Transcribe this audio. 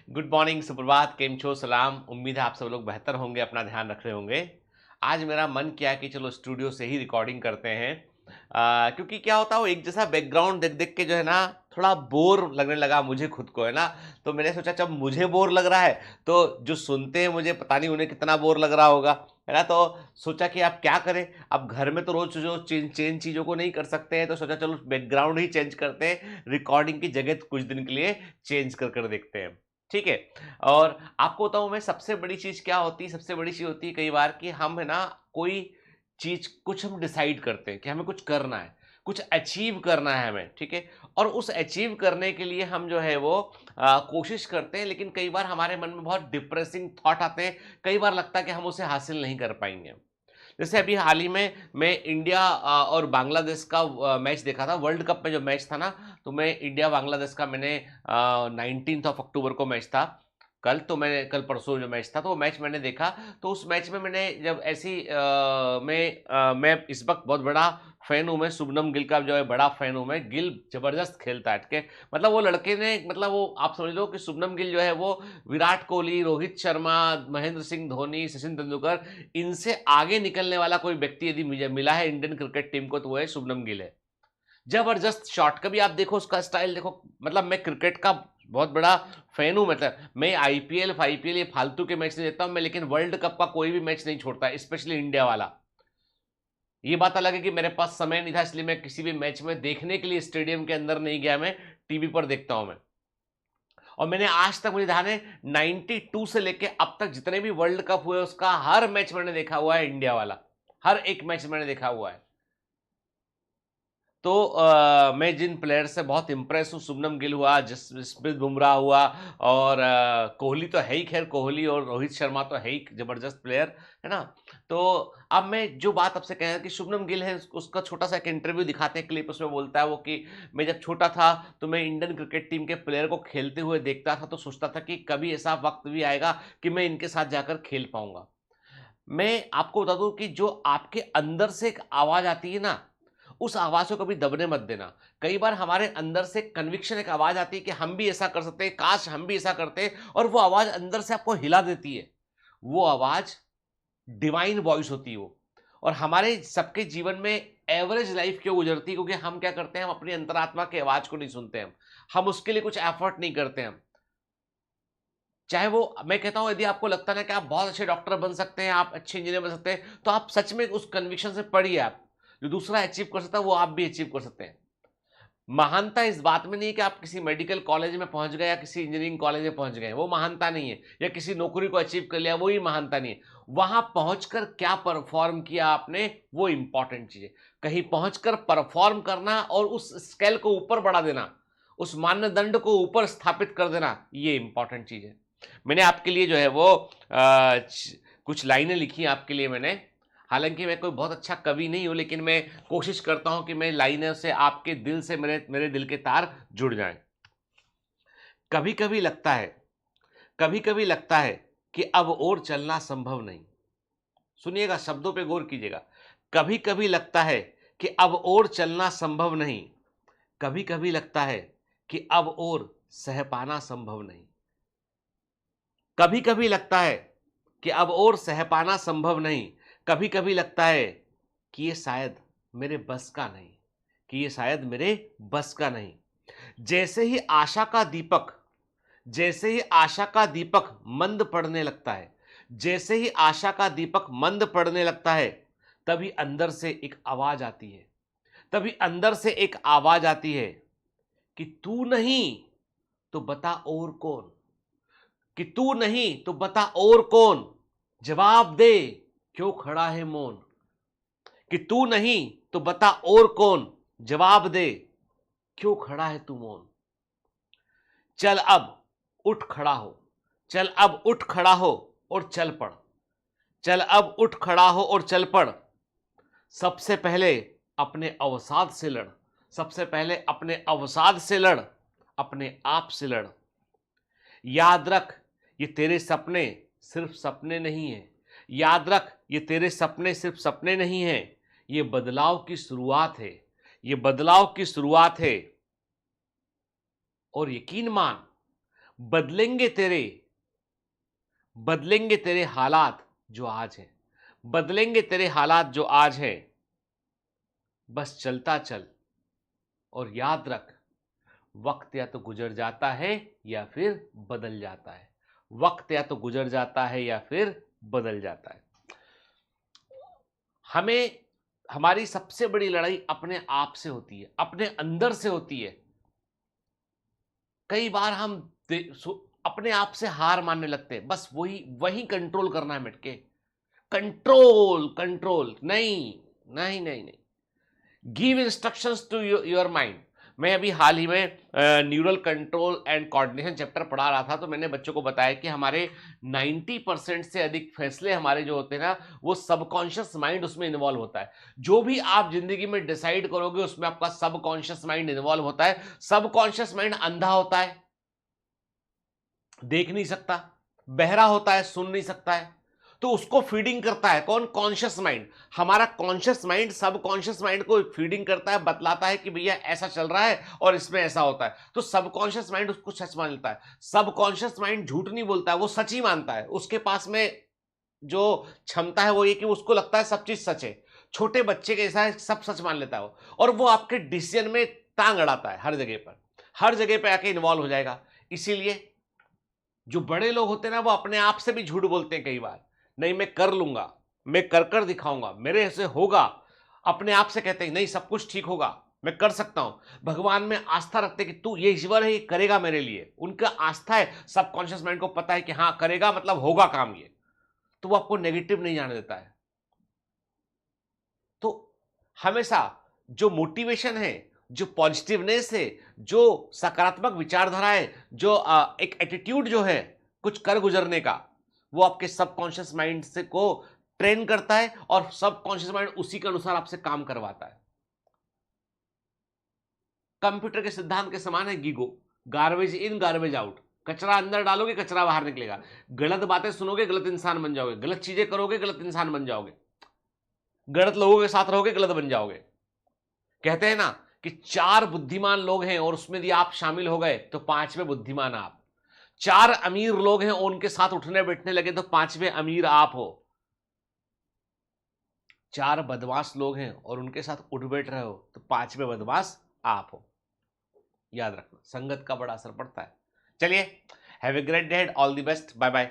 Good morning, सुप्रभात, केम छो, सलाम। उम्मीद है आप सब लोग बेहतर होंगे, अपना ध्यान रख रहे होंगे। आज मेरा मन किया कि चलो स्टूडियो से ही रिकॉर्डिंग करते हैं। क्योंकि क्या होता है वो एक जैसा बैकग्राउंड देख देख के जो है ना थोड़ा बोर लगने लगा मुझे खुद को, है ना। तो मैंने सोचा जब मुझे बोर लग रहा है तो जो सुनते हैं मुझे पता नहीं उन्हें कितना बोर लग रहा होगा, है ना। तो सोचा कि आप क्या करें, अब घर में तो रोज जो चेंज चेंज चीज़ों को नहीं कर सकते हैं, तो सोचा चलो बैकग्राउंड ही चेंज करते हैं, रिकॉर्डिंग की जगह कुछ दिन के लिए चेंज कर कर देखते हैं। ठीक है। और आपको बताऊं मैं, सबसे बड़ी चीज क्या होती है, सबसे बड़ी चीज होती है कई बार कि हम, है ना, कोई चीज कुछ हम डिसाइड करते हैं कि हमें कुछ करना है, कुछ अचीव करना है हमें, ठीक है। और उस अचीव करने के लिए हम जो है वो कोशिश करते हैं, लेकिन कई बार हमारे मन में बहुत डिप्रेसिंग थॉट आते हैं। कई बार लगता है कि हम उसे हासिल नहीं कर पाएंगे। जैसे अभी हाल ही में मैं इंडिया और बांग्लादेश का मैच देखा था, वर्ल्ड कप में जो मैच था ना। तो मैं इंडिया बांग्लादेश का मैंने 19 ऑफ अक्टूबर को मैच था। कल परसों जो मैच था तो वो मैच मैंने देखा। तो उस मैच में मैंने जब ऐसी मैं इस वक्त बहुत बड़ा फैन हूं, मैं शुभमन गिल का जो है बड़ा फैन हूं मैं। गिल जबरदस्त खेलता है, ठीक है। मतलब वो लड़के ने, मतलब वो आप समझ लो कि शुभमन गिल जो है वो विराट कोहली, रोहित शर्मा, महेंद्र सिंह धोनी, सचिन तेंदुलकर, इनसे आगे निकलने वाला कोई व्यक्ति यदि मुझे मिला है इंडियन क्रिकेट टीम को तो वो है शुभमन गिल है। जबरदस्त शॉट, कभी आप देखो उसका स्टाइल देखो। मतलब मैं क्रिकेट का बहुत बड़ा फैन हूं, मतलब मैं आईपीएल ये फालतू के मैच नहीं देखता हूं मैं, लेकिन वर्ल्ड कप का कोई भी मैच नहीं छोड़ता, स्पेशली इंडिया वाला। ये बात अलग है कि मेरे पास समय नहीं था, इसलिए मैं किसी भी मैच में देखने के लिए स्टेडियम के अंदर नहीं गया, मैं टीवी पर देखता हूं मैं। और मैंने आज तक, मुझे ध्यान है 92 से लेके अब तक जितने भी वर्ल्ड कप हुए उसका हर मैच मैंने देखा हुआ है, इंडिया वाला हर एक मैच मैंने देखा हुआ है। तो मैं जिन प्लेयर से बहुत इंप्रेस हूँ, शुभमन गिल हुआ, जसप्रीत बुमराह हुआ, और कोहली तो है ही, खैर कोहली और रोहित शर्मा तो है ही जबरदस्त प्लेयर, है ना। तो अब मैं जो बात आपसे कह रहा कि शुभमन गिल है, उसका छोटा सा एक इंटरव्यू दिखाते हैं क्लिप, उसमें बोलता है वो कि मैं जब छोटा था तो मैं इंडियन क्रिकेट टीम के प्लेयर को खेलते हुए देखता था तो सोचता था कि कभी ऐसा वक्त भी आएगा कि मैं इनके साथ जाकर खेल पाऊंगा। मैं आपको बता दूं कि जो आपके अंदर से एक आवाज आती है ना, उस आवाज को कभी दबने मत देना। कई बार हमारे अंदर से कन्विक्शन, एक आवाज आती है कि हम भी ऐसा कर सकते हैं, काश हम भी ऐसा करते, और वो आवाज अंदर से आपको हिला देती है। वो आवाज डिवाइन वॉइस होती है वो। और हमारे सबके जीवन में एवरेज लाइफ क्यों गुजरती है, क्योंकि हम क्या करते हैं, हम अपनी अंतरात्मा की आवाज को नहीं सुनते। हम उसके लिए कुछ एफर्ट नहीं करते हम। चाहे वो, मैं कहता हूं, यदि आपको लगता है ना कि आप बहुत अच्छे डॉक्टर बन सकते हैं, आप अच्छे इंजीनियर बन सकते हैं, तो आप सच में उस कन्विक्शन से पढ़िए। आप जो दूसरा अचीव कर सकता है वो आप भी अचीव कर सकते हैं। महानता इस बात में नहीं है कि आप किसी मेडिकल कॉलेज में पहुंच गए या किसी इंजीनियरिंग कॉलेज में पहुंच गए, वो महानता नहीं है। या किसी नौकरी को अचीव कर लिया, वो ही महानता नहीं है। वहां पहुंचकर क्या परफॉर्म किया आपने, वो इंपॉर्टेंट चीज है। कहीं पहुंचकर परफॉर्म करना और उस स्केल को ऊपर बढ़ा देना, उस मानदंड को ऊपर स्थापित कर देना, ये इंपॉर्टेंट चीज है। मैंने आपके लिए जो है वो कुछ लाइनें लिखी हैं आपके लिए मैंने। हालांकि मैं कोई बहुत अच्छा कवि नहीं हूं, लेकिन मैं कोशिश करता हूं कि मैं लाइनों से आपके दिल से, मेरे मेरे दिल के तार जुड़ जाएं। कभी कभी लगता है, कभी कभी लगता है कि अब और चलना संभव नहीं। सुनिएगा, शब्दों पे गौर कीजिएगा। कभी कभी लगता है कि अब और चलना संभव नहीं। कभी कभी लगता है कि अब और सह पाना संभव नहीं। कभी कभी लगता है कि अब और सह पाना संभव नहीं। कभी कभी लगता है कि ये शायद मेरे बस का नहीं, कि ये शायद मेरे बस का नहीं। जैसे ही आशा का दीपक, जैसे ही आशा का दीपक मंद पड़ने लगता है, जैसे ही आशा का दीपक मंद पड़ने लगता है, तभी अंदर से एक आवाज आती है, तभी अंदर से एक आवाज आती है कि तू नहीं तो बता और कौन, कि तू नहीं तो बता और कौन, जवाब दे क्यों खड़ा है मौन। कि तू नहीं तो बता और कौन, जवाब दे क्यों खड़ा है तू मौन। चल अब उठ खड़ा हो, चल अब उठ खड़ा हो और चल पड़। चल अब उठ खड़ा हो और चल पड़। सबसे पहले अपने अवसाद से लड़, सबसे पहले अपने अवसाद से लड़, अपने आप से लड़। याद रख, ये तेरे सपने सिर्फ सपने नहीं हैं। याद रख, ये तेरे सपने सिर्फ सपने नहीं हैं। ये बदलाव की शुरुआत है, ये बदलाव की शुरुआत है। और यकीन मान, बदलेंगे तेरे हालात जो आज है, बदलेंगे तेरे हालात जो आज है, बस चलता चल और याद रख, वक्त या तो गुजर जाता है या फिर बदल जाता है, वक्त या तो गुजर जाता है या फिर बदल जाता है। हमें हमारी सबसे बड़ी लड़ाई अपने आप से होती है, अपने अंदर से होती है। कई बार हम अपने आप से हार मानने लगते हैं, बस वही वही कंट्रोल करना है मिटके, कंट्रोल कंट्रोल नहीं, नहीं नहीं नहीं, give instructions to your mind. मैं अभी हाल ही में neural control and coordination chapter पढ़ा रहा था, तो मैंने बच्चों को बताया कि हमारे 90% से अधिक फैसले हमारे जो होते हैं ना, वो सबकॉन्शियस माइंड उसमें इन्वॉल्व होता है। जो भी आप जिंदगी में डिसाइड करोगे उसमें आपका सबकॉन्शियस माइंड इन्वॉल्व होता है। सबकॉन्शियस माइंड अंधा होता है, देख नहीं सकता, बहरा होता है, सुन नहीं सकता है, तो उसको फीडिंग करता है कौन? Conscious mind. हमारा कॉन्शियस माइंड सब कॉन्शियस माइंड को फीडिंग करता है, बतलाता है कि भैया ऐसा चल रहा है और इसमें ऐसा होता है, तो सबकॉन्शियस माइंड उसको सच मान लेता है। सबकॉन्शियस माइंड झूठ नहीं बोलता है, वो सच ही मानता है। उसके पास में जो क्षमता है वो ये कि उसको लगता है सब चीज सच है। छोटे बच्चे के ऐसा है, सब सच मान लेता है वो, और वो आपके डिसीजन में टांग अड़ाता है, हर जगह पर आके इन्वॉल्व हो जाएगा। इसीलिए जो बड़े लोग होते हैं ना, वो अपने आप से भी झूठ बोलते हैं कई बार। नहीं, मैं कर लूंगा, मैं कर कर दिखाऊंगा, मेरे से होगा। अपने आप से कहते हैं नहीं, सब कुछ ठीक होगा, मैं कर सकता हूं। भगवान में आस्था रखते हैं कि तू ये ईश्वर है, ये करेगा मेरे लिए। उनका आस्था है, सबकॉन्शियस माइंड को पता है कि हाँ करेगा, मतलब होगा काम ये, तो वो आपको नेगेटिव नहीं जाने देता है। तो हमेशा जो मोटिवेशन है, जो पॉजिटिवनेस है, जो सकारात्मक विचारधारा है, जो एक एटीट्यूड जो है कुछ कर गुजरने का, वो आपके सबकॉन्शियस माइंड से को ट्रेन करता है, और सबकॉन्शियस माइंड उसी के अनुसार आपसे काम करवाता है। कंप्यूटर के सिद्धांत के समान है GIGO, garbage in garbage out. कचरा अंदर डालोगे, कचरा बाहर निकलेगा। गलत बातें सुनोगे, गलत इंसान बन जाओगे। गलत चीजें करोगे, गलत इंसान बन जाओगे। गलत लोगों के साथ रहोगे, गलत बन जाओगे। कहते हैं ना कि 4 बुद्धिमान लोग हैं और उसमें यदि आप शामिल हो गए तो 5वें बुद्धिमान आप। 4 अमीर लोग हैं और उनके साथ उठने बैठने लगे तो 5वें अमीर आप हो। 4 बदमाश लोग हैं और उनके साथ उठ बैठ रहे हो तो 5वें बदमाश आप हो। याद रखना, संगत का बड़ा असर पड़ता है। चलिए, have a great day, all the best, bye bye.